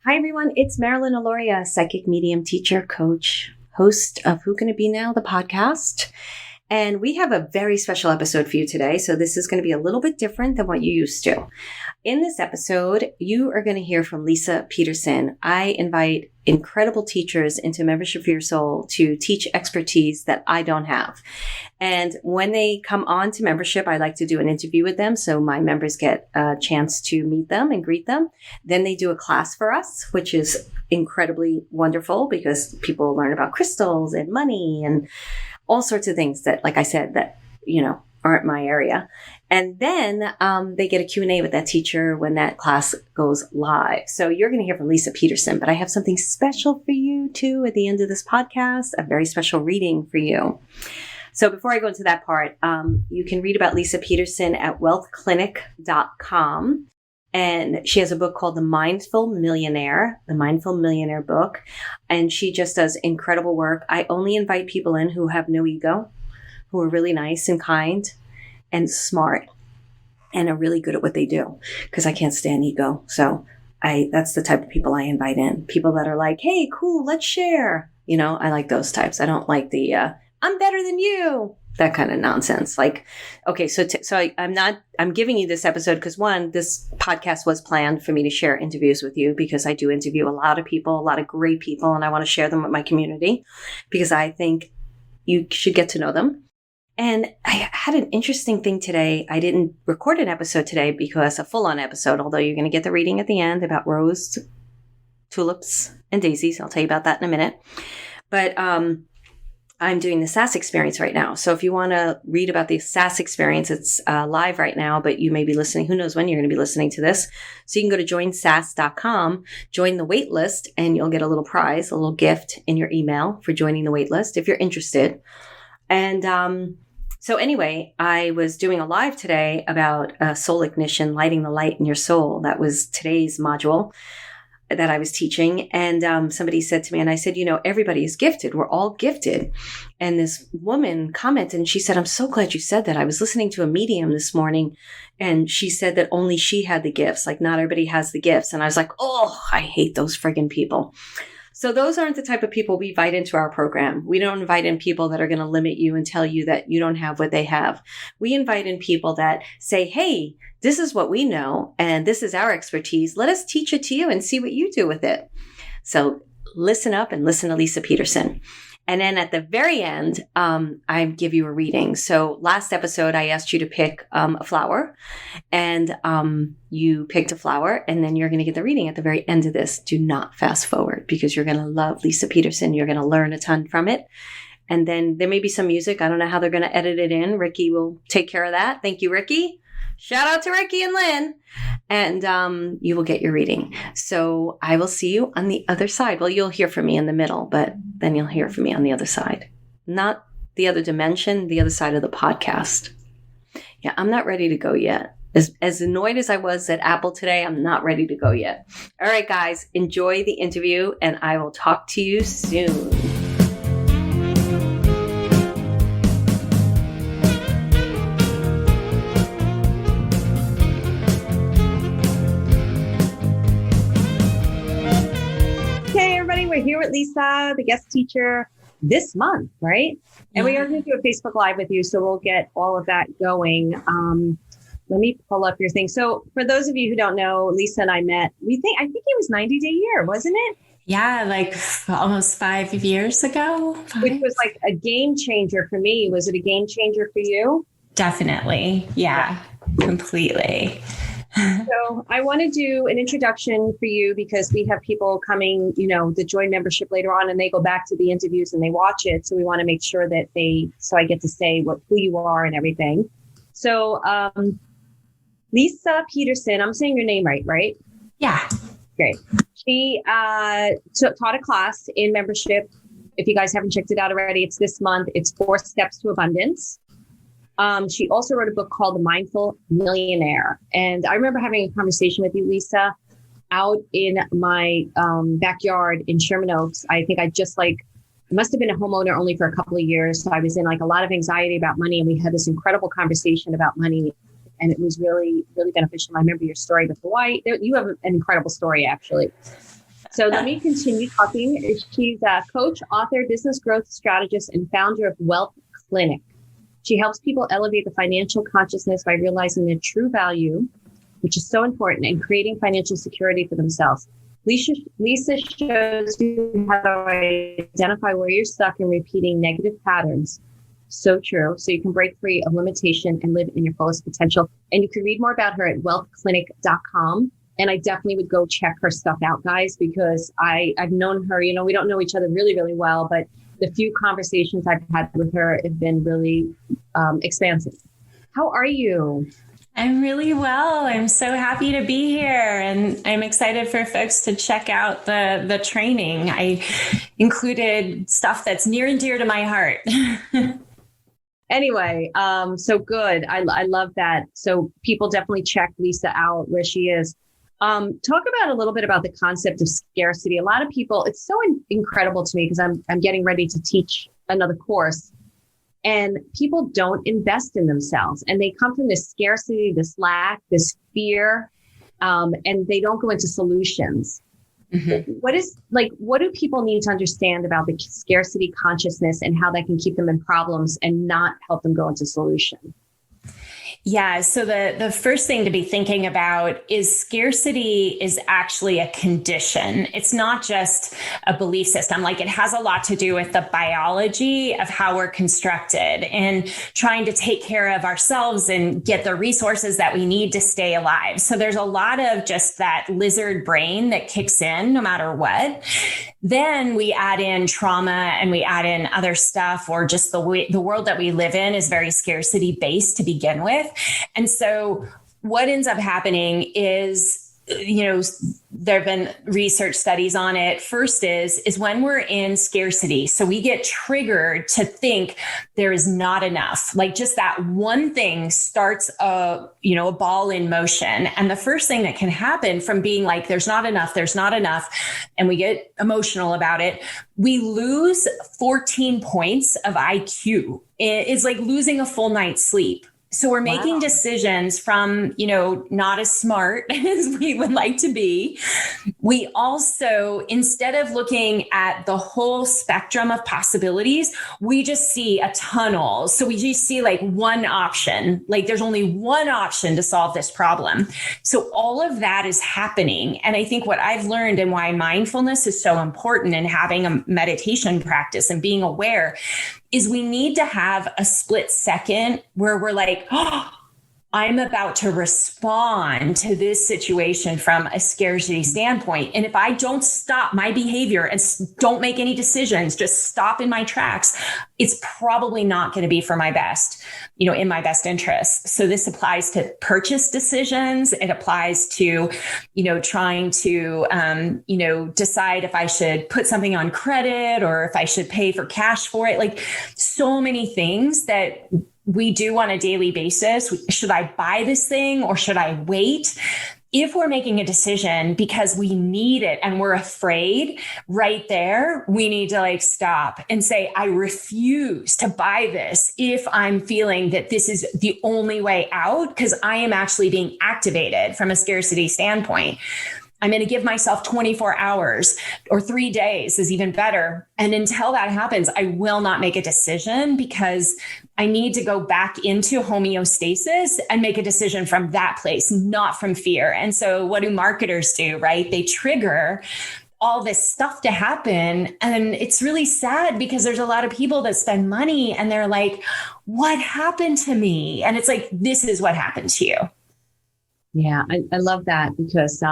Hi, everyone. It's Marilyn, Alauria, psychic medium, teacher, coach, host of Who Can It Be Now, the podcast. And we have a very special episode for you today. So this is going to be a little bit different than what you used to. In this episode, you are going to hear from Leisa Peterson. I invite incredible teachers into Membership for Your Soul to teach expertise that I don't have. And when they come on to membership, I like to do an interview with them. So my members get a chance to meet them and greet them. Then they do a class for us, which is incredibly wonderful because people learn about crystals and money and all sorts of things that, like I said, that, aren't my area. And then they get a Q&A with that teacher when that class goes live. So you're going to hear from Leisa Peterson, but I have something special for you too at the end of this podcast, a very special reading for you. So before I go into that part, you can read about Leisa Peterson at WealthClinic.com. And she has a book called The Mindful Millionaire book. And she just does incredible work. I only invite people in who have no ego, who are really nice and kind and smart and are really good at what they do, because I can't stand ego. So that's the type of people I invite in. People that are like, hey, cool, let's share. I like those types. I don't like the, I'm better than you. That kind of nonsense. Like, okay, I'm giving you this episode because one, this podcast was planned for me to share interviews with you because I do interview a lot of people, a lot of great people, and I want to share them with my community because I think you should get to know them. And I had an interesting thing today. I didn't record an episode today because a full-on episode, although you're going to get the reading at the end about rose, tulips, and daisies. I'll tell you about that in a minute. But, I'm doing the SAS experience right now. So if you want to read about the SAS experience, it's live right now, but you may be listening. Who knows when you're going to be listening to this. So you can go to joinsas.com, join the wait list, and you'll get a little prize, a little gift in your email for joining the wait list if you're interested. And so anyway, I was doing a live today about soul ignition, lighting the light in your soul. That was today's module that I was teaching. And somebody said to me, and I said, everybody is gifted. We're all gifted. And this woman commented and she said, I'm so glad you said that. I was listening to a medium this morning and she said that only she had the gifts. Like not everybody has the gifts. And I was like, oh, I hate those friggin' people. So those aren't the type of people we invite into our program. We don't invite in people that are going to limit you and tell you that you don't have what they have. We invite in people that say, hey, this is what we know and this is our expertise. Let us teach it to you and see what you do with it. So listen up and listen to Leisa Peterson. And then at the very end, I give you a reading. So last episode, I asked you to pick a flower and you picked a flower and then you're going to get the reading at the very end of this. Do not fast forward because you're going to love Leisa Peterson. You're going to learn a ton from it. And then there may be some music. I don't know how they're going to edit it in. Ricky will take care of that. Thank you, Ricky. Shout out to Ricky and Lynn. And you will get your reading. So I will see you on the other side. Well, you'll hear from me in the middle, but then you'll hear from me on the other side. Not the other dimension, the other side of the podcast. Yeah, I'm not ready to go yet. As annoyed as I was at Apple today, I'm not ready to go yet. All right, guys, enjoy the interview, and I will talk to you soon. We're here with Leisa, the guest teacher this month, right? And we are going to do a Facebook Live with you, so we'll get all of that going. Let me pull up your thing. So for those of you who don't know, Leisa and I met, I think it was 90 Day Year, wasn't it? Yeah, like almost 5 years ago. Which was like a game changer for me. Was it a game changer for you? Definitely. Yeah. Completely. So I want to do an introduction for you because we have people coming, that join membership later on and they go back to the interviews and they watch it. So we want to make sure that so I get to say who you are and everything. So Leisa Peterson, I'm saying your name right? Yeah. Great. She taught a class in membership. If you guys haven't checked it out already, it's this month. It's 4 Steps to Abundance. She also wrote a book called The Mindful Millionaire. And I remember having a conversation with you, Leisa, out in my backyard in Sherman Oaks. I think I must have been a homeowner only for a couple of years. So I was in like a lot of anxiety about money. And we had this incredible conversation about money. And it was really, really beneficial. I remember your story with Hawaii. You have an incredible story, actually. So let me continue talking. She's a coach, author, business growth strategist, and founder of WealthClinic. She helps people elevate the financial consciousness by realizing their true value, which is so important, and creating financial security for themselves. Leisa shows you how to identify where you're stuck in repeating negative patterns. So true. So you can break free of limitation and live in your fullest potential. And you can read more about her at wealthclinic.com. And I definitely would go check her stuff out, guys, because I've known her, we don't know each other really, really well, but the few conversations I've had with her have been really expansive. How are you? I'm really well. I'm so happy to be here, and I'm excited for folks to check out the training. I included stuff that's near and dear to my heart. Anyway, so good. I love that. So people definitely check Leisa out where she is. Talk about a little bit about the concept of scarcity. A lot of people, it's so incredible to me because I'm getting ready to teach another course. And people don't invest in themselves, and they come from this scarcity, this lack, this fear, and they don't go into solutions. Mm-hmm. What do people need to understand about the scarcity consciousness and how that can keep them in problems and not help them go into solution? Yeah. So the first thing to be thinking about is scarcity is actually a condition. It's not just a belief system. Like, it has a lot to do with the biology of how we're constructed and trying to take care of ourselves and get the resources that we need to stay alive. So there's a lot of just that lizard brain that kicks in no matter what. Then we add in trauma and we add in other stuff, or just the world that we live in is very scarcity based to begin with. And so what ends up happening is, there have been research studies on it. First is when we're in scarcity. So we get triggered to think there is not enough. Like, just that one thing starts a ball in motion. And the first thing that can happen from being like, there's not enough, and we get emotional about it, we lose 14 points of IQ. It's like losing a full night's sleep. So we're making decisions from, not as smart as we would like to be. We also, instead of looking at the whole spectrum of possibilities, we just see a tunnel. So we just see like one option, like there's only one option to solve this problem. So all of that is happening. And I think what I've learned and why mindfulness is so important and having a meditation practice and being aware is we need to have a split second where we're like, oh, I'm about to respond to this situation from a scarcity standpoint. And if I don't stop my behavior and don't make any decisions, just stop in my tracks, it's probably not going to be for my best, in my best interest. So this applies to purchase decisions. It applies to, trying to, decide if I should put something on credit or if I should pay for cash for it. Like, so many things that we do on a daily basis. Should I buy this thing or should I wait? If we're making a decision because we need it and we're afraid, right there, we need to stop and say, I refuse to buy this if I'm feeling that this is the only way out, because I am actually being activated from a scarcity standpoint. I'm going to give myself 24 hours or 3 days is even better. And until that happens, I will not make a decision, because I need to go back into homeostasis and make a decision from that place, not from fear. And so what do marketers do, right? They trigger all this stuff to happen. And it's really sad because there's a lot of people that spend money and they're like, what happened to me? And it's like, this is what happened to you. Yeah, I love that, because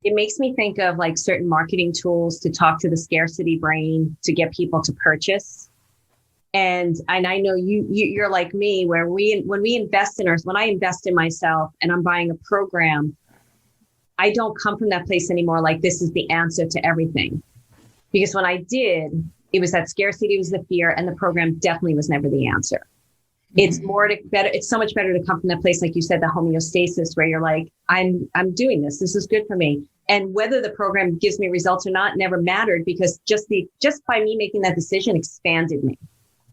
it makes me think of certain marketing tools to talk to the scarcity brain to get people to purchase. And I know you're like me, where when I invest in myself and I'm buying a program, I don't come from that place anymore. Like, this is the answer to everything, because when I did, it was that scarcity, was the fear, and the program definitely was never the answer. It's it's so much better to come from that place, like you said, the homeostasis, where you're like, I'm doing this. This is good for me. And whether the program gives me results or not never mattered, because just by me making that decision expanded me.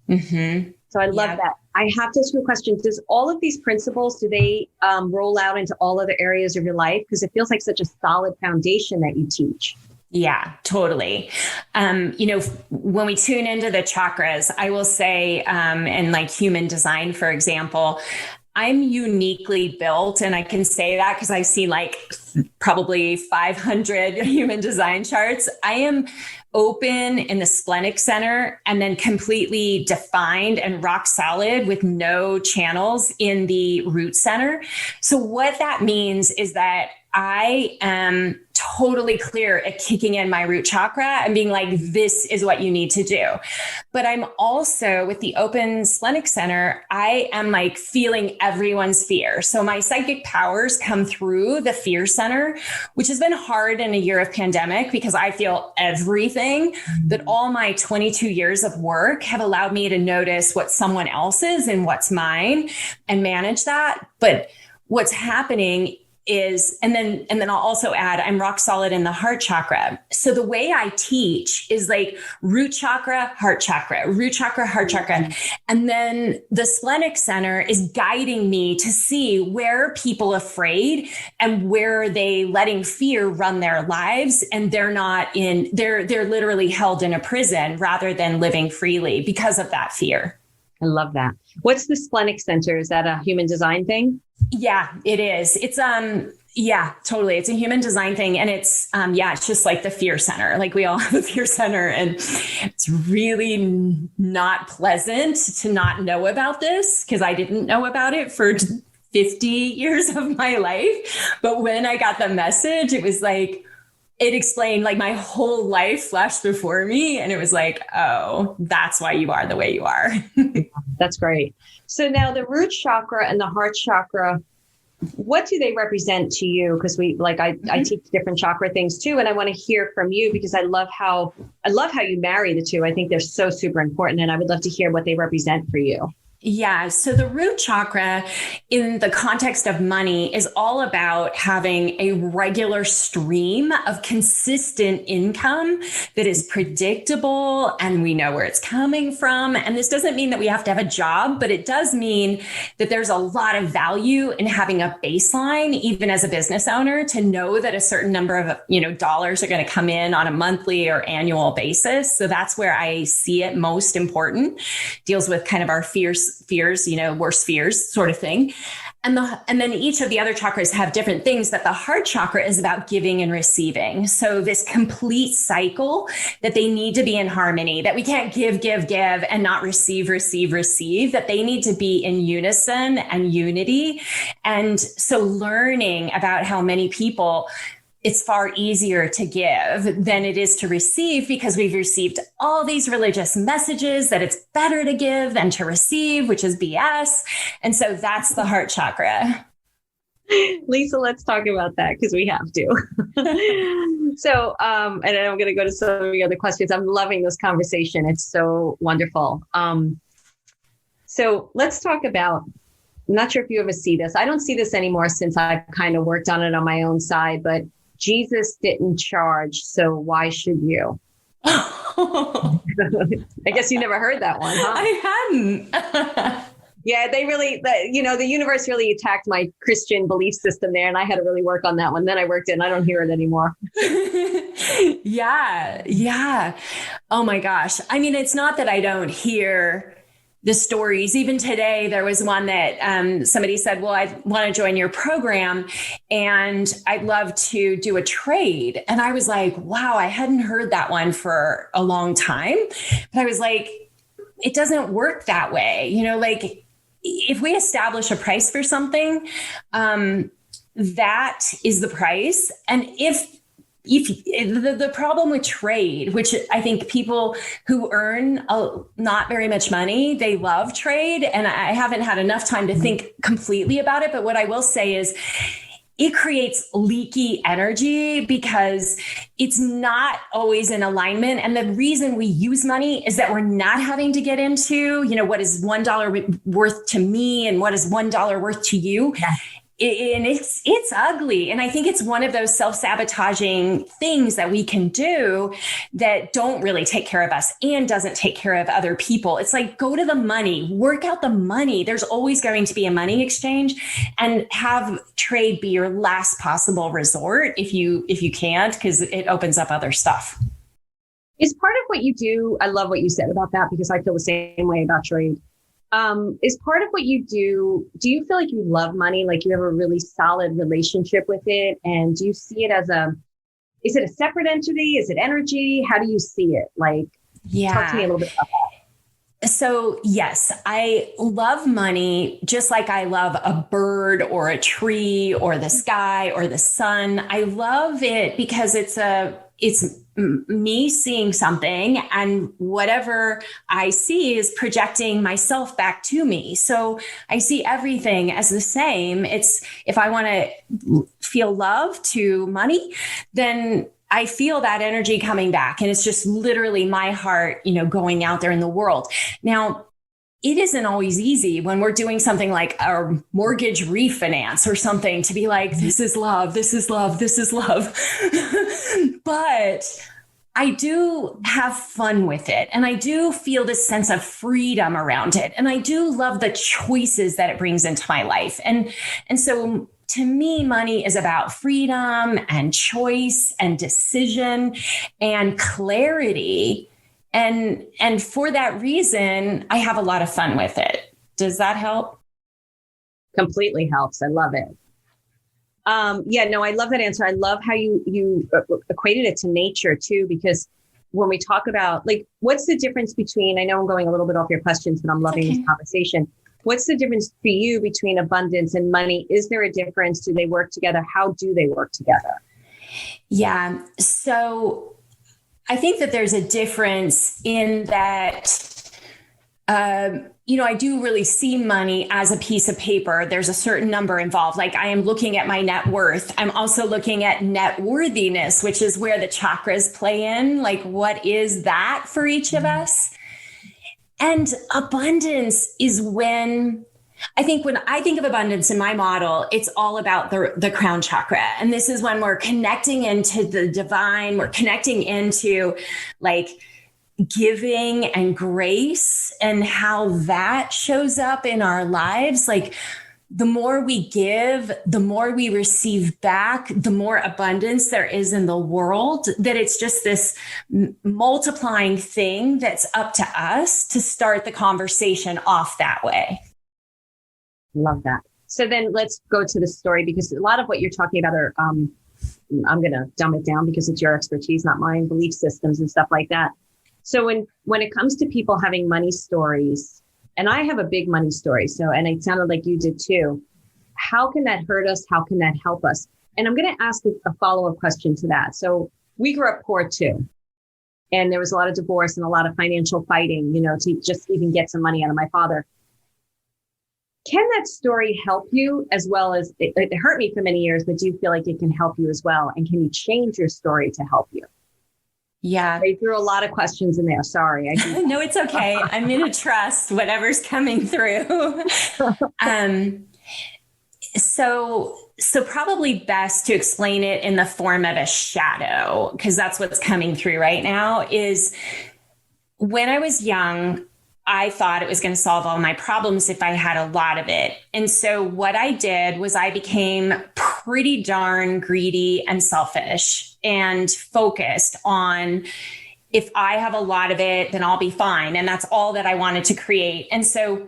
Mm-hmm. So I love that. I have to ask you a question. Does all of these principles, do they roll out into all other areas of your life? Because it feels like such a solid foundation that you teach. Yeah, totally. When we tune into the chakras, I will say, and like human design, for example, I'm uniquely built. And I can say that because I've seen like probably 500 human design charts. I am open in the splenic center and then completely defined and rock solid with no channels in the root center. So what that means is that I am totally clear at kicking in my root chakra and being like, this is what you need to do. But I'm also with the open splenic center, I am like feeling everyone's fear. So my psychic powers come through the fear center, which has been hard in a year of pandemic because I feel everything. But all my 22 years of work have allowed me to notice what someone else's and what's mine and manage that. But what's happening is, and then I'll also add, I'm rock solid in the heart chakra. So the way I teach is like root chakra, heart chakra, root chakra, heart chakra. And then the splenic center is guiding me to see where are people afraid and where are they letting fear run their lives. And they're literally held in a prison rather than living freely because of that fear. I love that. What's the splenic center? Is that a human design thing? Yeah, it is. It's, yeah, totally. It's a human design thing. And it's, it's just like the fear center. Like we all have a fear center and it's really not pleasant to not know about this because I didn't know about it for 50 years of my life. But when I got the message, it was like, it explained like my whole life flashed before me. And it was like, oh, that's why you are the way you are. That's great. So now the root chakra and the heart chakra, what do they represent to you? Because I teach different chakra things too. And I want to hear from you because I love how you marry the two. I think they're so super important. And I would love to hear what they represent for you. Yeah. So the root chakra in the context of money is all about having a regular stream of consistent income that is predictable and we know where it's coming from. And this doesn't mean that we have to have a job, but it does mean that there's a lot of value in having a baseline, even as a business owner, to know that a certain number of, dollars are going to come in on a monthly or annual basis. So that's where I see it most important. Deals with kind of our fears, worst fears sort of thing. And then each of the other chakras have different things, that the heart chakra is about giving and receiving. So this complete cycle that they need to be in harmony, that we can't give and not receive, that they need to be in unison and unity. And so learning about how many people it's far easier to give than it is to receive because we've received all these religious messages that it's better to give than to receive, which is BS. And so that's the heart chakra. Leisa, let's talk about that because we have to. So, and then I'm going to go to some of the other questions. I'm loving this conversation. It's so wonderful. So let's talk about, I'm not sure if you ever see this. I don't see this anymore since I've kind of worked on it on my own side, but Jesus didn't charge, so why should you? I guess you never heard that one, huh? I hadn't. Yeah, the universe really attacked my Christian belief system there, and I had to really work on that one. Then I worked it, and I don't hear it anymore. Yeah. Oh my gosh. I mean, it's not that I don't hear the stories. Even today, there was one that somebody said, well, I want to join your program and I'd love to do a trade. And I was like, wow, I hadn't heard that one for a long time. But I was like, it doesn't work that way. Like if we establish a price for something, that is the price. And if the problem with trade, which I think people who earn not very much money, they love trade. And I haven't had enough time to think completely about it. But what I will say is it creates leaky energy because it's not always in alignment. And the reason we use money is that we're not having to get into, what is $1 worth to me and what is $1 worth to you. Yeah. and it's ugly. And I think it's one of those self-sabotaging things that we can do that don't really take care of us and doesn't take care of other people. It's like, go to the money, work out the money. There's always going to be a money exchange, and have trade be your last possible resort if you can't, because it opens up other stuff. Is part of what you do, I love what you said about that, because I feel the same way about trade. Is part of what you do you feel like you love money? Like you have a really solid relationship with it? And do you see it as is it a separate entity? Is it energy? How do you see it? Like, talk to me a little bit about that. So yes, I love money just like I love a bird or a tree or the sky or the sun. I love it because it's me seeing something, and whatever I see is projecting myself back to me. So I see everything as the same. It's, if I want to feel love to money, then I feel that energy coming back, and it's just literally my heart, going out there in the world. Now, it isn't always easy when we're doing something like a mortgage refinance or something to be like, this is love, this is love, this is love. But I do have fun with it. And I do feel this sense of freedom around it. And I do love the choices that it brings into my life. And so to me, money is about freedom and choice and decision and clarity. And for that reason, I have a lot of fun with it. Does that help? Completely helps. I love it. I love that answer. I love how you equated it to nature too, because when we talk about, like, what's the difference between, I know I'm going a little bit off your questions, but I'm loving this conversation. What's the difference for you between abundance and money? Is there a difference? Do they work together? How do they work together? Yeah. So I think that there's a difference in that, I do really see money as a piece of paper. There's a certain number involved. Like, I am looking at my net worth. I'm also looking at net worthiness, which is where the chakras play in. Like, what is that for each of us? And abundance is when I think of abundance in my model, it's all about the crown chakra. And this is when we're connecting into the divine, we're connecting into like giving and grace and how that shows up in our lives. Like, the more we give, the more we receive back, the more abundance there is in the world, that it's just this multiplying thing that's up to us to start the conversation off that way. Love that. So then let's go to the story, because a lot of what you're talking about are, I'm going to dumb it down because it's your expertise, not mine, belief systems and stuff like that. So when it comes to people having money stories, and I have a big money story, and it sounded like you did too. How can that hurt us? How can that help us? And I'm going to ask a follow-up question to that. So we grew up poor too. And there was a lot of divorce and a lot of financial fighting, to just even get some money out of my father. Can that story help you as well as it hurt me for many years, but do you feel like it can help you as well? And can you change your story to help you? Yeah. I threw a lot of questions in there. Sorry. No, it's okay. I'm going to trust whatever's coming through. So probably best to explain it in the form of a shadow, because that's what's coming through right now. Is when I was young, I thought it was going to solve all my problems if I had a lot of it. And so what I did was I became pretty darn greedy and selfish and focused on, if I have a lot of it, then I'll be fine. And that's all that I wanted to create. And so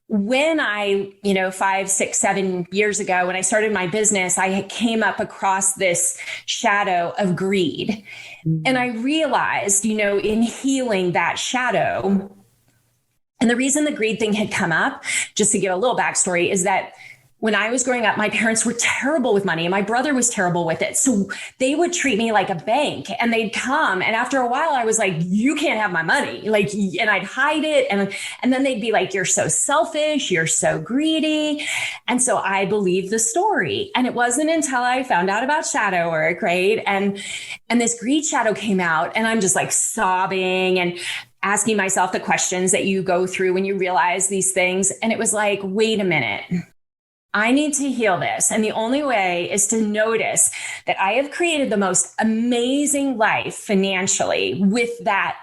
when I, 5, 6, 7 years ago, when I started my business, I came up across this shadow of greed. Mm-hmm. And I realized, in healing that shadow, and the reason the greed thing had come up, just to give a little backstory, is that when I was growing up, my parents were terrible with money and my brother was terrible with it. So they would treat me like a bank, and they'd come. And after a while, I was like, you can't have my money. And I'd hide it. And then they'd be like, you're so selfish. You're so greedy. And so I believed the story. And it wasn't until I found out about shadow work, right? And this greed shadow came out, and I'm just like sobbing and asking myself the questions that you go through when you realize these things. And it was like, wait a minute. I need to heal this. And the only way is to notice that I have created the most amazing life financially with that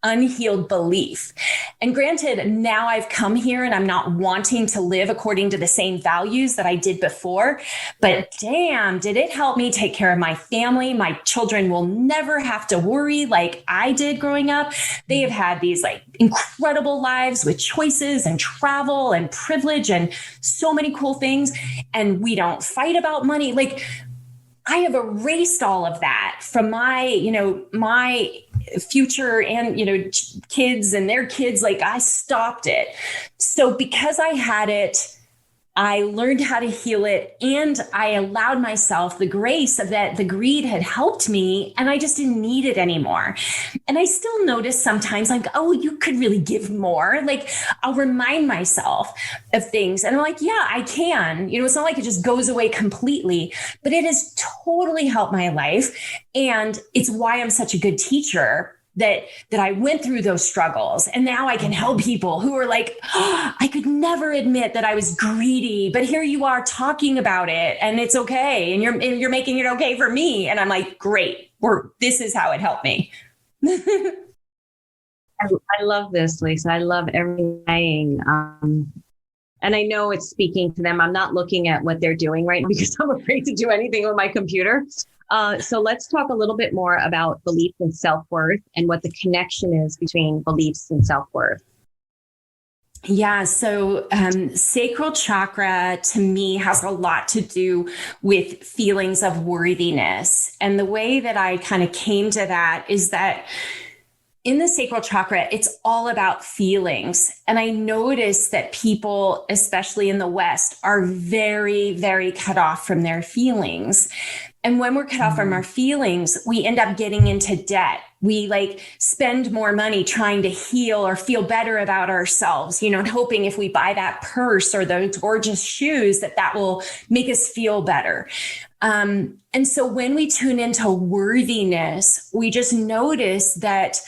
unhealed belief. And granted, now I've come here and I'm not wanting to live according to the same values that I did before, but damn, did it help me take care of my family. My children will never have to worry like I did growing up. They have had these like incredible lives with choices and travel and privilege and so many cool things. And we don't fight about money. Like, I have erased all of that from my future and, kids and their kids. Like, I stopped it. So because I had it, I learned how to heal it, and I allowed myself the grace of that. The greed had helped me, and I just didn't need it anymore. And I still notice sometimes like, oh, you could really give more. Like, I'll remind myself of things, and I'm like, yeah, I can. It's not like it just goes away completely, but it has totally helped my life. And it's why I'm such a good teacher, that I went through those struggles. And now I can help people who are like, oh, I could never admit that I was greedy, but here you are talking about it and it's okay. And you're making it okay for me. And I'm like, great, this is how it helped me. I love this, Leisa. I love everything saying. And I know it's speaking to them. I'm not looking at what they're doing right now because I'm afraid to do anything with my computer. So let's talk a little bit more about belief and self-worth and what the connection is between beliefs and self-worth. Yeah. So sacral chakra to me has a lot to do with feelings of worthiness. And the way that I kind of came to that is that in the sacral chakra, it's all about feelings. And I notice that people, especially in the West, are very, very cut off from their feelings. And when we're cut off from our feelings, we end up getting into debt. We spend more money trying to heal or feel better about ourselves, and hoping if we buy that purse or those gorgeous shoes, that will make us feel better. And so when we tune into worthiness, we just notice that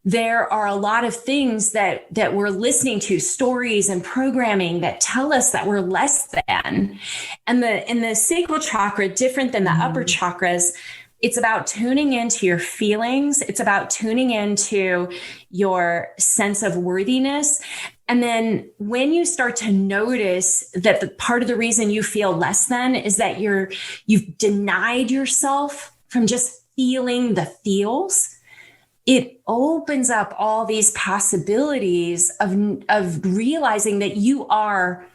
there are a lot of things that we're listening to, stories and programming that tell us that we're less than. And the sacral chakra, different than the upper chakras, it's about tuning into your feelings. It's about tuning into your sense of worthiness. And then when you start to notice that the part of the reason you feel less than is that you've denied yourself from just feeling the feels, it opens up all these possibilities of realizing that you are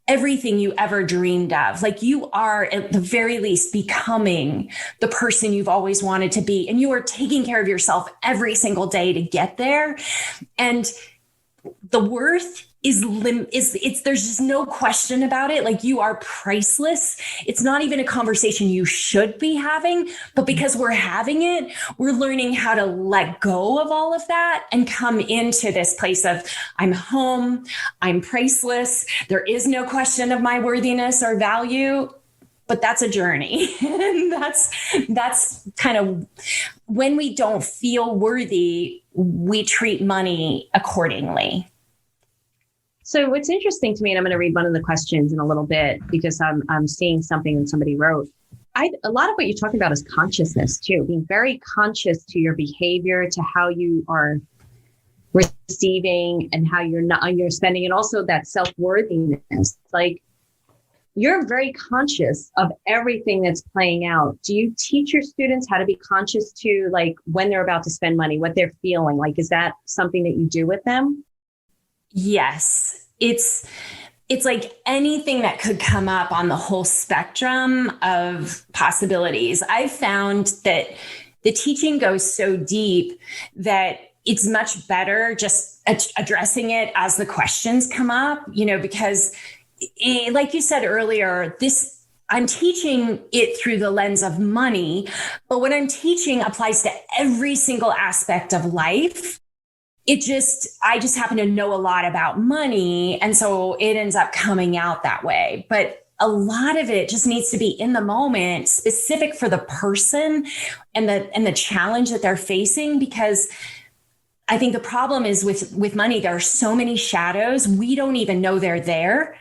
everything you ever dreamed of. Like, you are at the very least becoming the person you've always wanted to be. And you are taking care of yourself every single day to get there. And the worth is there's just no question about it. Like, you are priceless. It's not even a conversation you should be having, but because we're having it, we're learning how to let go of all of that and come into this place of, I'm home, I'm priceless. There is no question of my worthiness or value, but that's a journey. And that's kind of when we don't feel worthy, we treat money accordingly. So what's interesting to me, and I'm going to read one of the questions in a little bit because I'm seeing something that somebody wrote. A lot of what you're talking about is consciousness too, being very conscious to your behavior, to how you are receiving and how you're spending, and also that self-worthiness. Like, you're very conscious of everything that's playing out. Do you teach your students how to be conscious to, like, when they're about to spend money, what they're feeling? Like, is that something that you do with them? Yes. It's like anything that could come up on the whole spectrum of possibilities. I've found that the teaching goes so deep that it's much better just addressing it as the questions come up, because like you said earlier, I'm teaching it through the lens of money, but what I'm teaching applies to every single aspect of life. I just happen to know a lot about money. And so it ends up coming out that way. But a lot of it just needs to be in the moment, specific for the person and the challenge that they're facing, because I think the problem is with money, there are so many shadows. We don't even know they're there.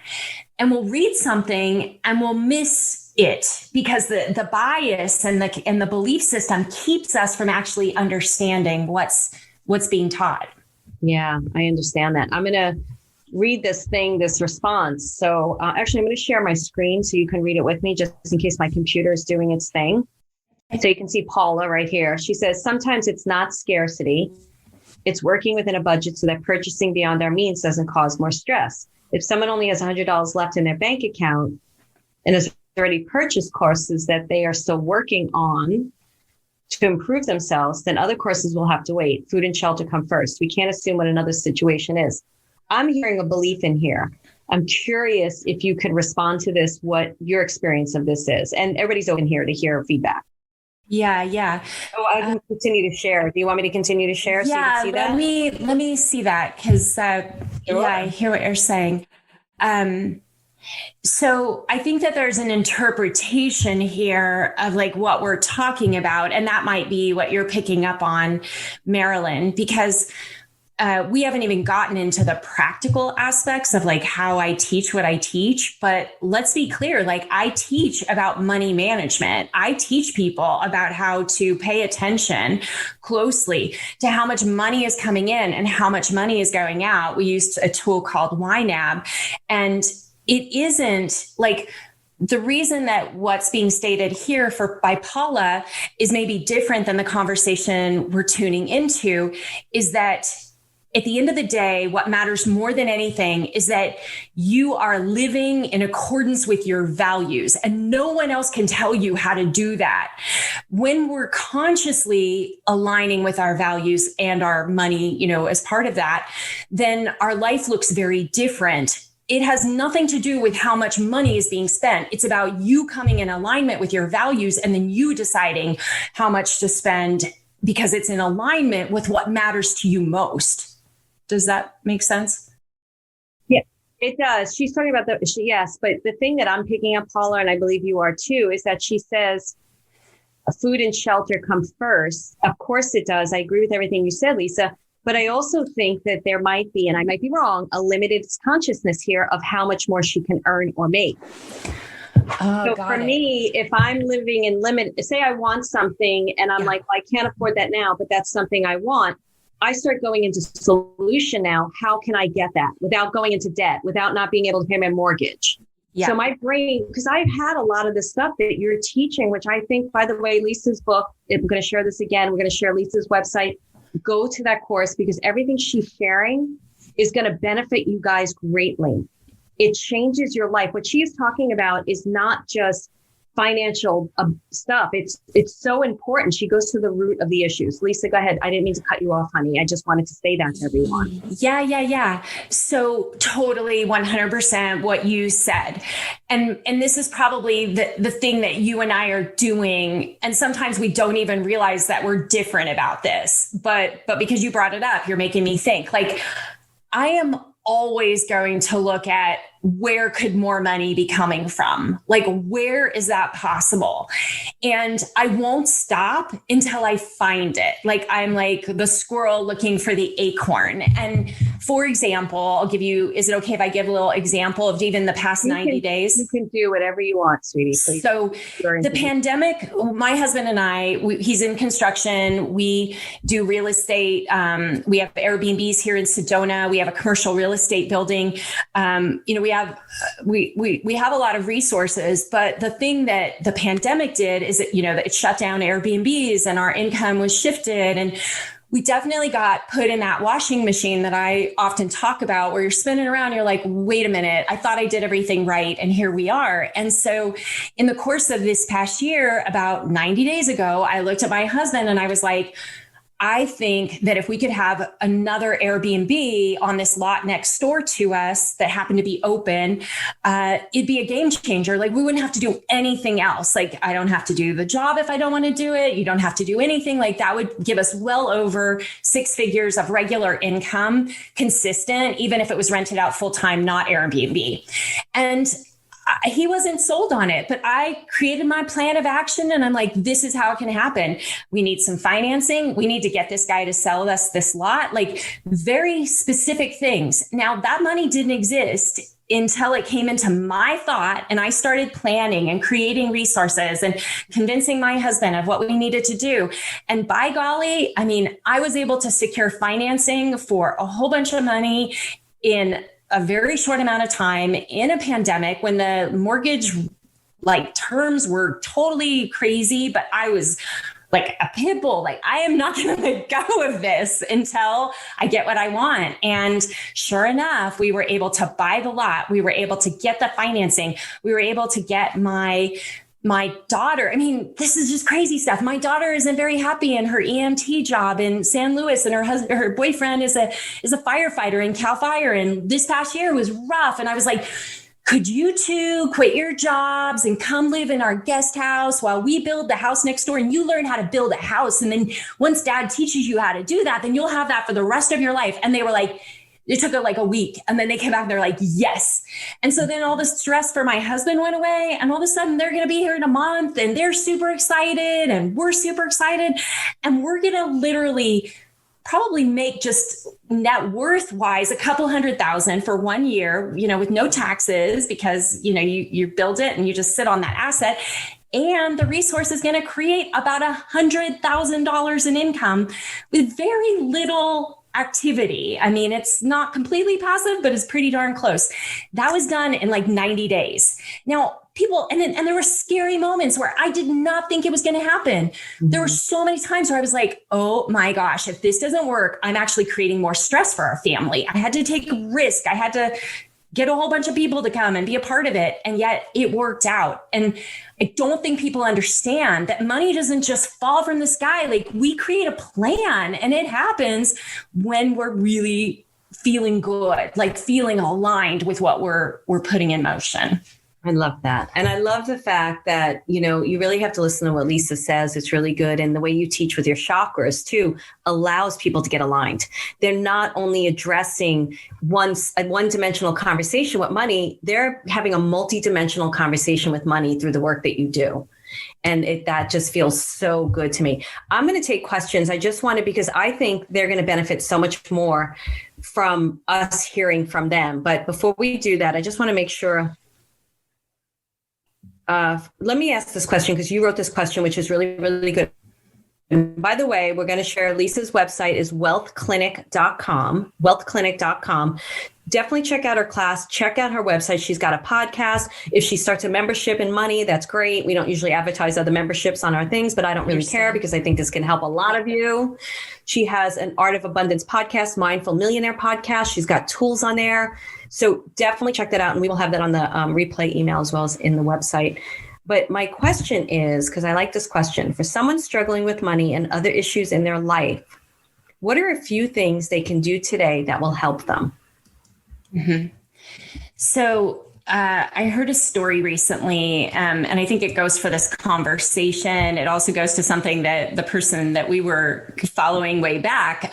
and we'll read something and we'll miss it because the bias and the belief system keeps us from actually understanding what's being taught. Yeah, I understand that. I'm going to read this response. So actually, I'm going to share my screen so you can read it with me, just in case my computer is doing its thing. So you can see Paula right here. She says, sometimes it's not scarcity. It's working within a budget so that purchasing beyond our means doesn't cause more stress. If someone only has $100 left in their bank account and has already purchased courses that they are still working on to improve themselves, then other courses will have to wait. Food and shelter come first. We can't assume what another situation is. I'm hearing a belief in here. I'm curious if you could respond to this, what your experience of this is. And everybody's open here to hear feedback. Yeah. Oh, I can continue to share. Do you want me to continue to share so you can see that? Let me see that because Sure. Yeah, I hear what you're saying. So I think that there's an interpretation here of like what we're talking about, and that might be what you're picking up on, Marilyn, because we haven't even gotten into the practical aspects of like how I teach what I teach. But let's be clear, like I teach about money management. I teach people about how to pay attention closely to how much money is coming in and how much money is going out. We used a tool called YNAB, and it isn't like the reason that what's being stated here by Paula is maybe different than the conversation we're tuning into is that at the end of the day, what matters more than anything is that you are living in accordance with your values, and no one else can tell you how to do that. When we're consciously aligning with our values and our money, as part of that, then our life looks very different. It has nothing to do with how much money is being spent. It's about you coming in alignment with your values and then you deciding how much to spend because it's in alignment with what matters to you most. Does that make sense? Yeah, it does. She's talking about yes, but the thing that I'm picking up, Paula, and I believe you are too, is that she says food and shelter come first. Of course it does. I agree with everything you said, Leisa. But I also think that there might be, and I might be wrong, a limited consciousness here of how much more she can earn or make. So for me, if I'm living in limit, say I want something and I'm like, well, I can't afford that now, but that's something I want. I start going into solution now. How can I get that without going into debt, without not being able to pay my mortgage? Yeah. So my brain, because I've had a lot of the stuff that you're teaching, which I think, by the way, Lisa's book, I'm going to share this again. We're going to share Lisa's website. Go to that course because everything she's sharing is going to benefit you guys greatly. It changes your life. What she is talking about is not just financial stuff. It's so important. She goes to the root of the issues. Leisa, go ahead. I didn't mean to cut you off, honey. I just wanted to say that to everyone. Yeah. So totally 100% what you said. And this is probably the thing that you and I are doing. And sometimes we don't even realize that we're different about this. But because you brought it up, you're making me think like I am always going to look at where could more money be coming from? Like, where is that possible? And I won't stop until I find it. Like, I'm like the squirrel looking for the acorn. And for example, I'll give you, is it okay if I give a little example of even the past 90 days? You can do whatever you want, sweetie. Please. So the pandemic, my husband and I, he's in construction. We do real estate. We have Airbnbs here in Sedona. We have a commercial real estate building. We have a lot of resources, but the thing that the pandemic did is that, that it shut down Airbnbs and our income was shifted. And we definitely got put in that washing machine that I often talk about where you're spinning around. You're like, wait a minute, I thought I did everything right. And here we are. And so in the course of this past year, about 90 days ago, I looked at my husband and I was like, I think that if we could have another Airbnb on this lot next door to us that happened to be open, it'd be a game changer. Like we wouldn't have to do anything else. Like I don't have to do the job if I don't want to do it. You don't have to do anything. Like that would give us well over 6 figures of regular income, consistent, even if it was rented out full time, not Airbnb. And he wasn't sold on it, but I created my plan of action and I'm like, this is how it can happen. We need some financing. We need to get this guy to sell us this lot, like very specific things. Now that money didn't exist until it came into my thought and I started planning and creating resources and convincing my husband of what we needed to do. And by golly, I mean, I was able to secure financing for a whole bunch of money in a very short amount of time in a pandemic when the mortgage terms were totally crazy, but I was like a pit bull, like I am not going to let go of this until I get what I want. And sure enough, we were able to buy the lot. We were able to get the financing. We were able to get my daughter. I mean, this is just crazy stuff. My daughter isn't very happy in her EMT job in San Luis, and her boyfriend is a firefighter in Cal Fire. And this past year was rough. And I was like, could you two quit your jobs and come live in our guest house while we build the house next door and you learn how to build a house? And then once dad teaches you how to do that, then you'll have that for the rest of your life. And they were like, it took like a week. And then they came back and they're like, yes. And so then all the stress for my husband went away. And all of a sudden they're going to be here in a month and they're super excited and we're super excited. And we're going to literally probably make just net worth wise a couple $100,000 for 1 year, with no taxes, because, you build it and you just sit on that asset. And the resource is going to create about $100,000 in income with very little activity. I mean, it's not completely passive, but it's pretty darn close. That was done in like 90 days. Now, people, and there were scary moments where I did not think it was going to happen. Mm-hmm. There were so many times where I was like, oh my gosh, if this doesn't work, I'm actually creating more stress for our family. I had to take a risk. I had to get a whole bunch of people to come and be a part of it. And yet it worked out. And I don't think people understand that money doesn't just fall from the sky. Like, we create a plan and it happens when we're really feeling good, like feeling aligned with what we're putting in motion. I love that. And I love the fact that, you really have to listen to what Leisa says. It's really good. And the way you teach with your chakras too allows people to get aligned. They're not only addressing a one-dimensional conversation with money, they're having a multi-dimensional conversation with money through the work that you do. And that just feels so good to me. I'm going to take questions. I just wanted, because I think they're going to benefit so much more from us hearing from them. But before we do that, I just want to make sure. Let me ask this question, because you wrote this question, which is really, really good. And by the way, we're going to share Leisa's website is WealthClinic.com, WealthClinic.com. Definitely check out her class. Check out her website. She's got a podcast. If she starts a membership in money, that's great. We don't usually advertise other memberships on our things, but I don't really care because I think this can help a lot of you. She has an Art of Abundance podcast, Mindful Millionaire podcast. She's got tools on there. So definitely check that out. And we will have that on the replay email as well as in the website. But my question is, because I like this question, for someone struggling with money and other issues in their life, what are a few things they can do today that will help them? Mm-hmm. So I heard a story recently, and I think it goes for this conversation. It also goes to something that the person that we were following way back,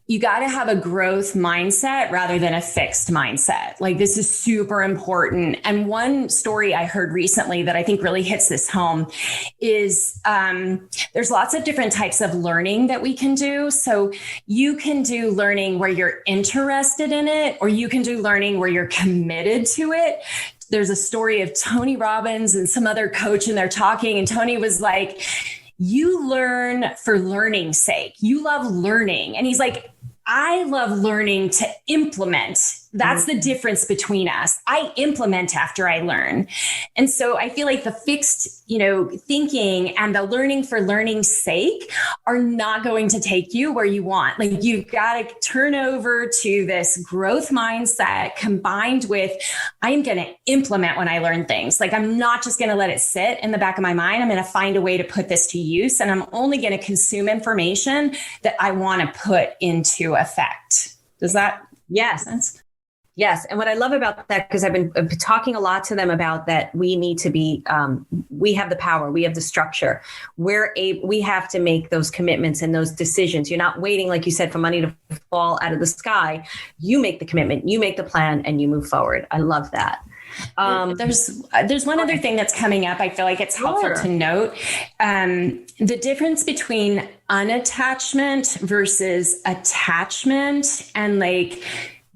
you got to have a growth mindset rather than a fixed mindset. Like, this is super important. And one story I heard recently that I think really hits this home is there's lots of different types of learning that we can do. So you can do learning where you're interested in it, or you can do learning where you're committed to it. There's a story of Tony Robbins and some other coach, and they're talking, and Tony was like, you learn for learning's sake. You love learning. And he's like, I love learning to implement. That's the difference between us. I implement after I learn. And so I feel like the fixed, thinking and the learning for learning's sake are not going to take you where you want. Like, you've got to turn over to this growth mindset combined with, I'm going to implement when I learn things. Like, I'm not just going to let it sit in the back of my mind. I'm going to find a way to put this to use. And I'm only going to consume information that I want to put into effect. Does that make sense? Yes. And what I love about that, because I've been talking a lot to them about that, we need to be, we have the power, we have the structure. We have to make those commitments and those decisions. You're not waiting, like you said, for money to fall out of the sky. You make the commitment, you make the plan, and you move forward. I love that. There's one other thing that's coming up. I feel like it's helpful to note the difference between unattachment versus attachment, and like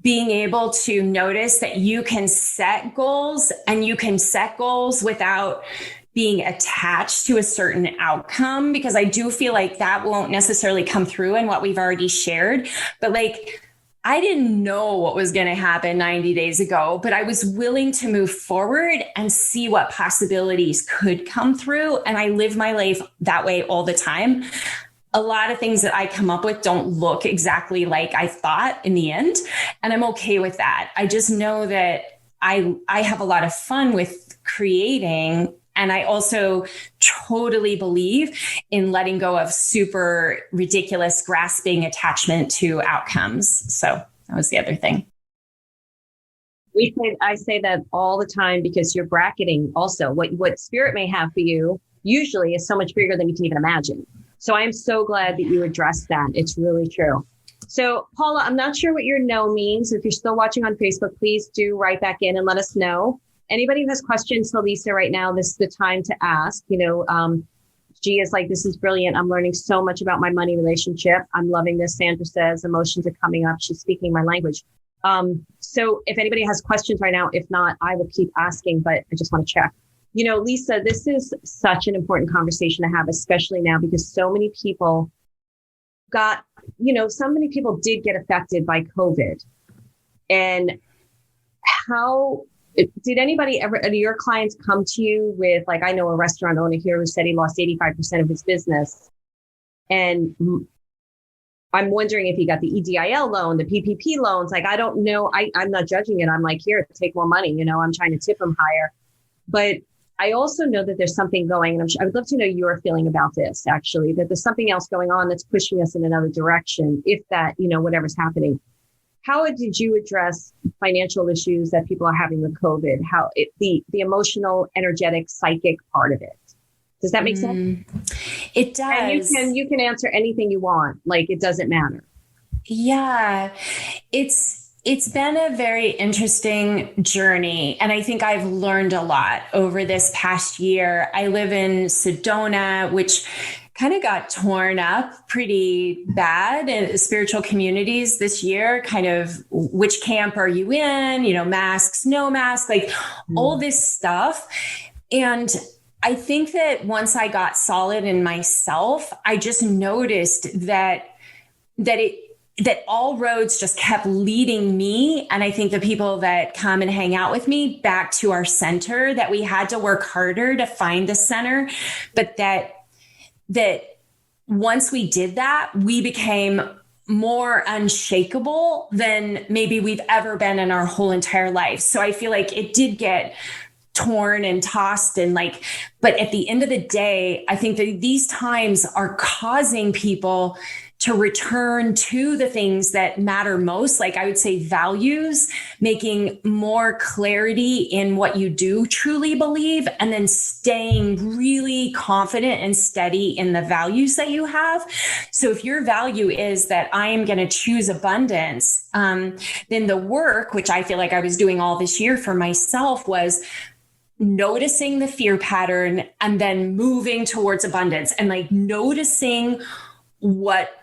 being able to notice that you can set goals, and you can set goals without being attached to a certain outcome, because I do feel like that won't necessarily come through in what we've already shared. But like, I didn't know what was going to happen 90 days ago, but I was willing to move forward and see what possibilities could come through. And I live my life that way all the time. A lot of things that I come up with don't look exactly like I thought in the end. And I'm okay with that. I just know that I have a lot of fun with creating. And I also totally believe in letting go of super ridiculous, grasping attachment to outcomes. So that was the other thing. I say that all the time, because you're bracketing also what spirit may have for you usually is so much bigger than you can even imagine. So I'm so glad that you addressed that. It's really true. So Paula, I'm not sure what your no means. If you're still watching on Facebook, please do write back in and let us know. Anybody who has questions to Leisa right now, this is the time to ask. G is like, this is brilliant. I'm learning so much about my money relationship. I'm loving this. Sandra says emotions are coming up. She's speaking my language. So if anybody has questions right now, if not, I will keep asking, but I just want to check. Leisa, this is such an important conversation to have, especially now, because so many people so many people did get affected by COVID. And how did anybody ever, do your clients come to you with, like, I know a restaurant owner here who said he lost 85% of his business. And I'm wondering if he got the EDIL loan, the PPP loans. Like, I don't know. I'm not judging it. I'm like, here, take more money. I'm trying to tip him higher. But I also know that there's something going, and I would love to know your feeling about this, actually, that there's something else going on that's pushing us in another direction, if that, whatever's happening. How did you address financial issues that people are having with COVID? The emotional, energetic, psychic part of it? Does that make sense? It does. And you can answer anything you want. Like, it doesn't matter. Yeah, it's been a very interesting journey. And I think I've learned a lot over this past year. I live in Sedona, which kind of got torn up pretty bad in spiritual communities this year. Kind of, which camp are you in? Masks, no masks, like all this stuff. And I think that once I got solid in myself, I just noticed that all roads just kept leading me. And I think the people that come and hang out with me back to our center, that we had to work harder to find the center, but that once we did that, we became more unshakable than maybe we've ever been in our whole entire life. So I feel like it did get torn and tossed but at the end of the day, I think that these times are causing people to return to the things that matter most. Like, I would say values, making more clarity in what you do truly believe, and then staying really confident and steady in the values that you have. So if your value is that I am going to choose abundance, then the work, which I feel like I was doing all this year for myself, was noticing the fear pattern and then moving towards abundance, and noticing what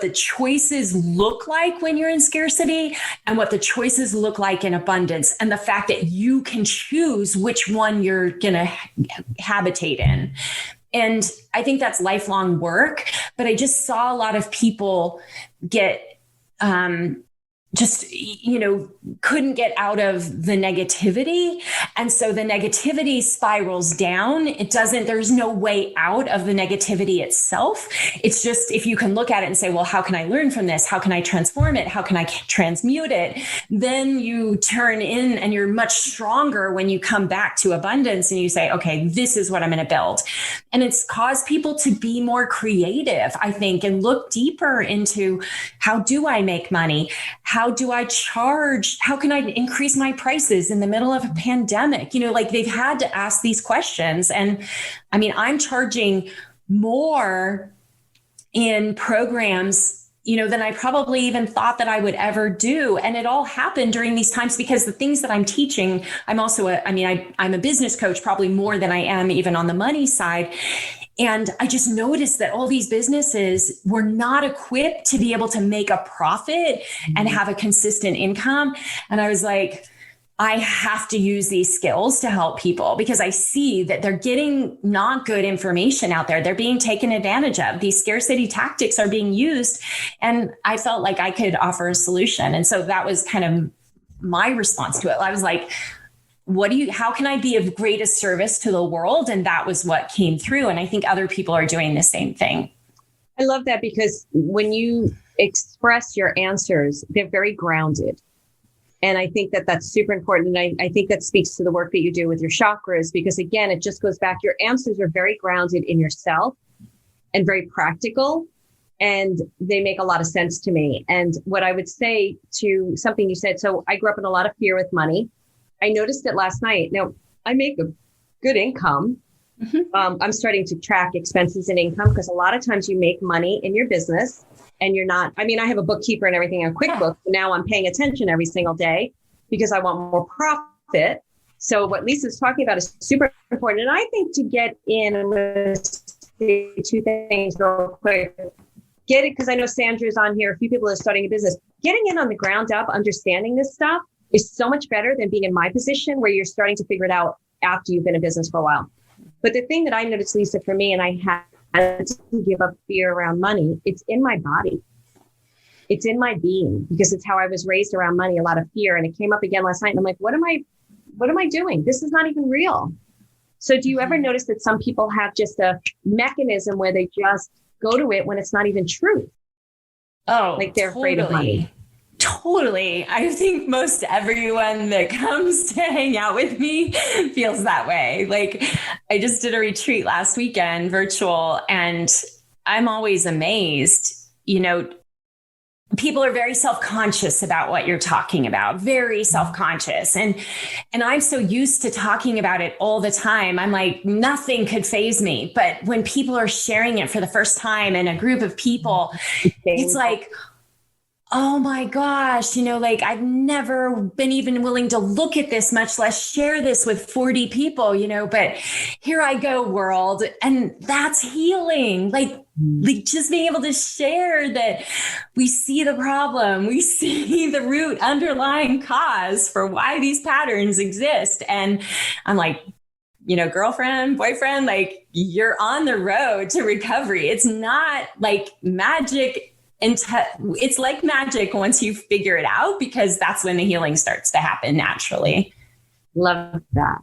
the choices look like when you're in scarcity and what the choices look like in abundance, and the fact that you can choose which one you're going to habitate in. And I think that's lifelong work, but I just saw a lot of people get couldn't get out of the negativity. And so the negativity spirals down. There's no way out of the negativity itself. It's just, if you can look at it and say, well, how can I learn from this? How can I transform it? How can I transmute it? Then you turn in and you're much stronger when you come back to abundance and you say, okay, this is what I'm going to build. And it's caused people to be more creative, I think, and look deeper into, how do I make money? How do I charge? How can I increase my prices in the middle of a pandemic? They've had to ask these questions. And I mean, I'm charging more in programs, than I probably even thought that I would ever do. And it all happened during these times, because the things that I'm teaching, I'm also I'm a business coach, probably more than I am even on the money side. And I just noticed that all these businesses were not equipped to be able to make a profit and have a consistent income. And I was like, I have to use these skills to help people, because I see that they're getting not good information out there. They're being taken advantage of. These scarcity tactics are being used. And I felt like I could offer a solution. And so that was kind of my response to it. I was like, how can I be of greatest service to the world? And that was what came through. And I think other people are doing the same thing. I love that, because when you express your answers, they're very grounded. And I think that that's super important. And I think that speaks to the work that you do with your chakras, because again, it just goes back. Your answers are very grounded in yourself and very practical. And they make a lot of sense to me. And what I would say to something you said, so I grew up in a lot of fear with money. I noticed it last night. Now, I make a good income. I'm starting to track expenses and income, because a lot of times you make money in your business and you're not, I have a bookkeeper and everything on QuickBooks. Now I'm paying attention every single day because I want more profit. So what Lisa's talking about is super important. And I think to get in, I'm going to say two things real quick. Get it, because I know Sandra's on here. A few people are starting a business. Getting in on the ground up, understanding this stuff is so much better than being in my position where you're starting to figure it out after you've been in business for a while. But the thing that I noticed, Lisa, for me, and I had to give up fear around money, it's in my body. It's in my being, because it's how I was raised around money, a lot of fear. And it came up again last night. And I'm like, what am I doing? This is not even real. So do you ever notice that some people have just a mechanism where they just go to it when it's not even true? Oh, like they're afraid of money. Totally. I think most everyone that comes to hang out with me feels that way. Like, I just did a retreat last weekend, virtual, and I'm always amazed. People are very self-conscious about what you're talking about, very self-conscious. And I'm so used to talking about it all the time. I'm like, nothing could faze me. But when people are sharing it for the first time in a group of people, it's like, oh my gosh, I've never been even willing to look at this, much less share this with 40 people, but here I go, world. And that's healing. Like just being able to share that we see the problem, we see the root underlying cause for why these patterns exist. And I'm like, girlfriend, boyfriend, like, you're on the road to recovery. It's not like magic. It's like magic once you figure it out, because that's when the healing starts to happen naturally. Love that.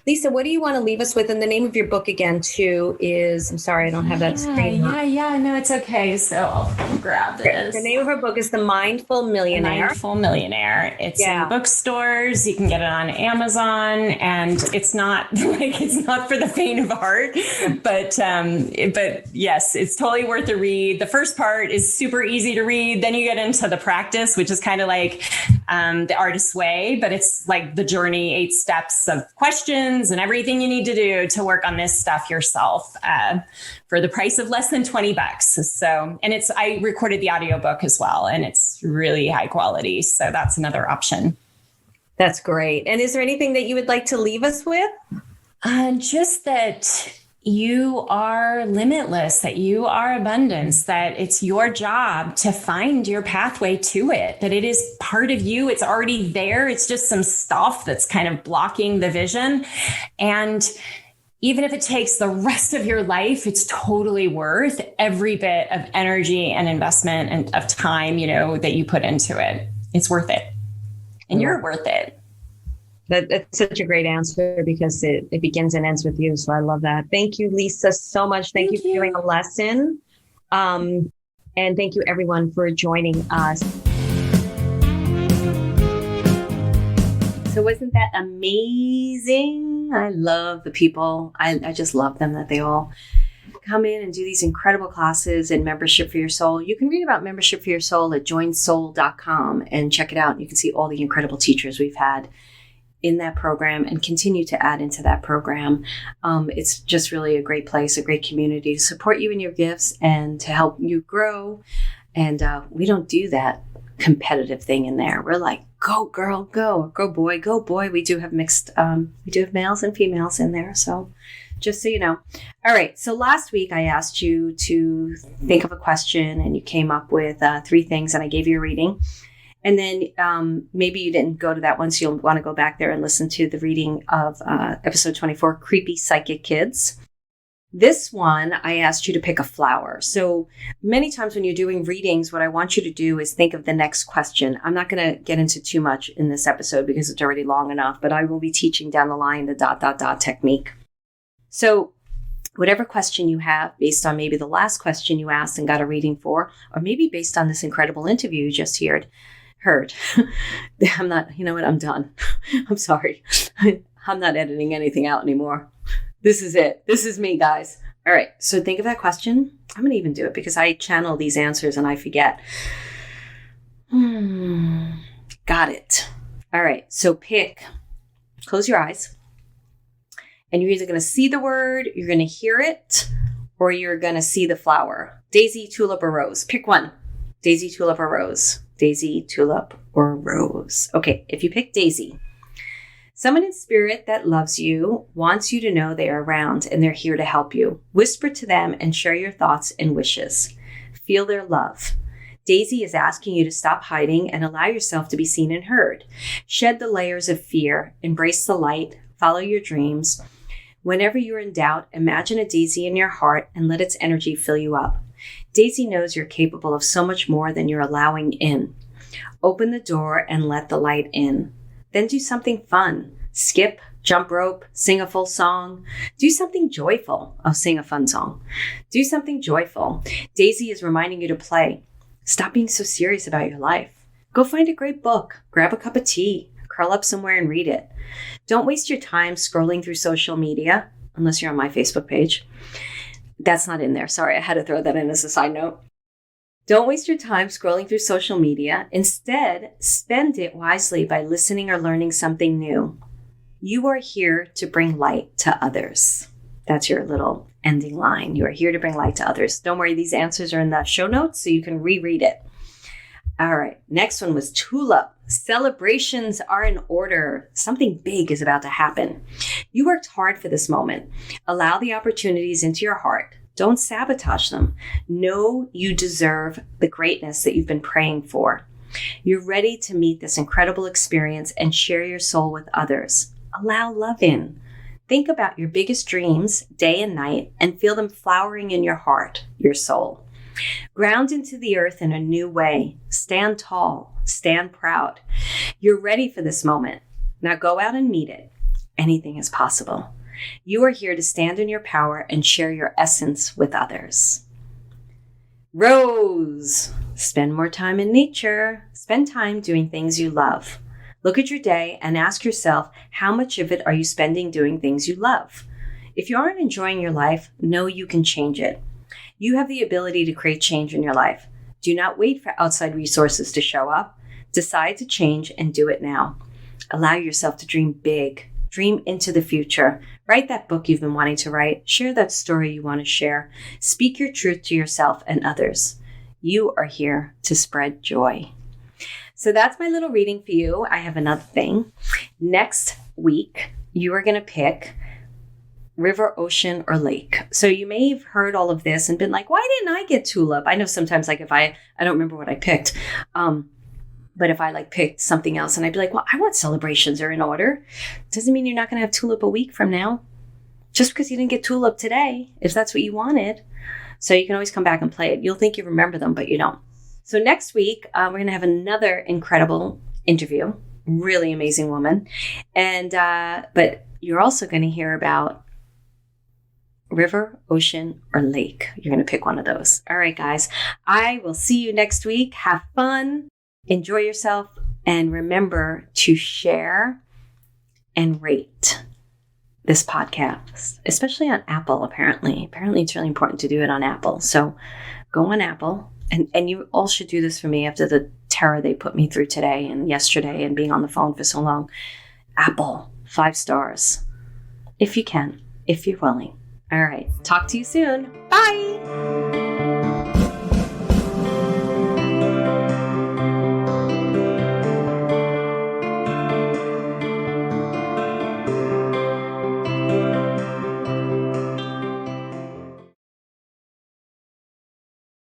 Lisa, what do you want to leave us with? And the name of your book again, too, is, I'm sorry, I don't have that screen. Yeah, no, it's okay. So I'll grab this. The name of her book is The Mindful Millionaire. The Mindful Millionaire. It's in bookstores. You can get it on Amazon, and it's not for the faint of heart, but yes, it's totally worth a read. The first part is super easy to read. Then you get into the practice, which is kind of like the artist's way, but it's like the journey, 8 steps of questions and everything you need to do to work on this stuff yourself for the price of less than $20. So, and I recorded the audiobook as well, and it's really high quality. So that's another option. That's great. And is there anything that you would like to leave us with? Just that you are limitless, that you are abundance, that it's your job to find your pathway to it, that it is part of you. It's already there. It's just some stuff that's kind of blocking the vision. And even if it takes the rest of your life, it's totally worth every bit of energy and investment and of time, that you put into it. It's worth it. And you're worth it. That's such a great answer, because it begins and ends with you. So I love that. Thank you, Lisa, so much. Thank you for doing a lesson. And thank you, everyone, for joining us. So wasn't that amazing? I love the people. I just love them, that they all come in and do these incredible classes and Membership for Your Soul. You can read about Membership for Your Soul at joinsoul.com and check it out. You can see all the incredible teachers we've had in that program and continue to add into that program. It's just really a great place, a great community to support you in your gifts and to help you grow. And we don't do that competitive thing in there. We're like, go girl, go boy, go boy. We do have mixed, we do have males and females in there. So just so you know. All right. So last week I asked you to think of a question and you came up with 3 things and I gave you a reading. And then maybe you didn't go to that one, so you'll want to go back there and listen to the reading of episode 24, Creepy Psychic Kids. This one, I asked you to pick a flower. So many times when you're doing readings, what I want you to do is think of the next question. I'm not going to get into too much in this episode because it's already long enough, but I will be teaching down the line the ... technique. So whatever question you have based on maybe the last question you asked and got a reading for, or maybe based on this incredible interview you just heard. I'm not, you know what? I'm done. I'm sorry. I'm not editing anything out anymore. This is it. This is me, guys. All right. So think of that question. I'm going to even do it because I channel these answers and I forget. Got it. All right. So close your eyes. And you're either going to see the word, you're going to hear it, or you're going to see the flower. Daisy, tulip, or rose. Pick one. Daisy, tulip, or rose. Daisy, tulip, or rose. Okay, if you pick Daisy, someone in spirit that loves you wants you to know they are around and they're here to help you. Whisper to them and share your thoughts and wishes. Feel their love. Daisy is asking you to stop hiding and allow yourself to be seen and heard. Shed the layers of fear. Embrace the light. Follow your dreams. Whenever you're in doubt, imagine a daisy in your heart and let its energy fill you up. Daisy knows you're capable of so much more than you're allowing in. Open the door and let the light in. Then do something fun. Skip, jump rope, sing a full song. Do something joyful. Oh, sing a fun song. Do something joyful. Daisy is reminding you to play. Stop being so serious about your life. Go find a great book. Grab a cup of tea. Curl up somewhere and read it. Don't waste your time scrolling through social media, unless you're on my Facebook page. That's not in there. Sorry, I had to throw that in as a side note. Don't waste your time scrolling through social media. Instead, spend it wisely by listening or learning something new. You are here to bring light to others. That's your little ending line. You are here to bring light to others. Don't worry, these answers are in the show notes so you can reread it. All right, next one was tulip. Celebrations are in order. Something big is about to happen. You worked hard for this moment. Allow the opportunities into your heart. Don't sabotage them. Know you deserve the greatness that you've been praying for. You're ready to meet this incredible experience and share your soul with others. Allow love in. Think about your biggest dreams day and night and feel them flowering in your heart, your soul. Ground into the earth in a new way. Stand tall. Stand proud. You're ready for this moment. Now go out and meet it. Anything is possible. You are here to stand in your power and share your essence with others. Rose. Spend more time in nature. Spend time doing things you love. Look at your day and ask yourself, how much of it are you spending doing things you love? If you aren't enjoying your life, know you can change it. You have the ability to create change in your life. Do not wait for outside resources to show up. Decide to change and do it now. Allow yourself to dream big. Dream into the future. Write that book you've been wanting to write. Share that story you want to share. Speak your truth to yourself and others. You are here to spread joy. So that's my little reading for you. I have another thing. Next week, you are going to pick river, ocean, or lake. So you may have heard all of this and been like, why didn't I get tulip? I know sometimes like if I don't remember what I picked. But if I like picked something else and I'd be like, well, I want celebrations are in order. Doesn't mean you're not going to have tulip a week from now. Just because you didn't get tulip today, if that's what you wanted. So you can always come back and play it. You'll think you remember them, but you don't. So next week, we're going to have another incredible interview. Really amazing woman. And, but you're also going to hear about river, ocean, or lake. You're going to pick one of those. All right, guys. I will see you next week. Have fun. Enjoy yourself. And remember to share and rate this podcast, especially on Apple, apparently. Apparently, it's really important to do it on Apple. So go on Apple. And you all should do this for me after the terror they put me through today and yesterday and being on the phone for so long. Apple, 5 stars. If you can, if you're willing. All right. Talk to you soon. Bye.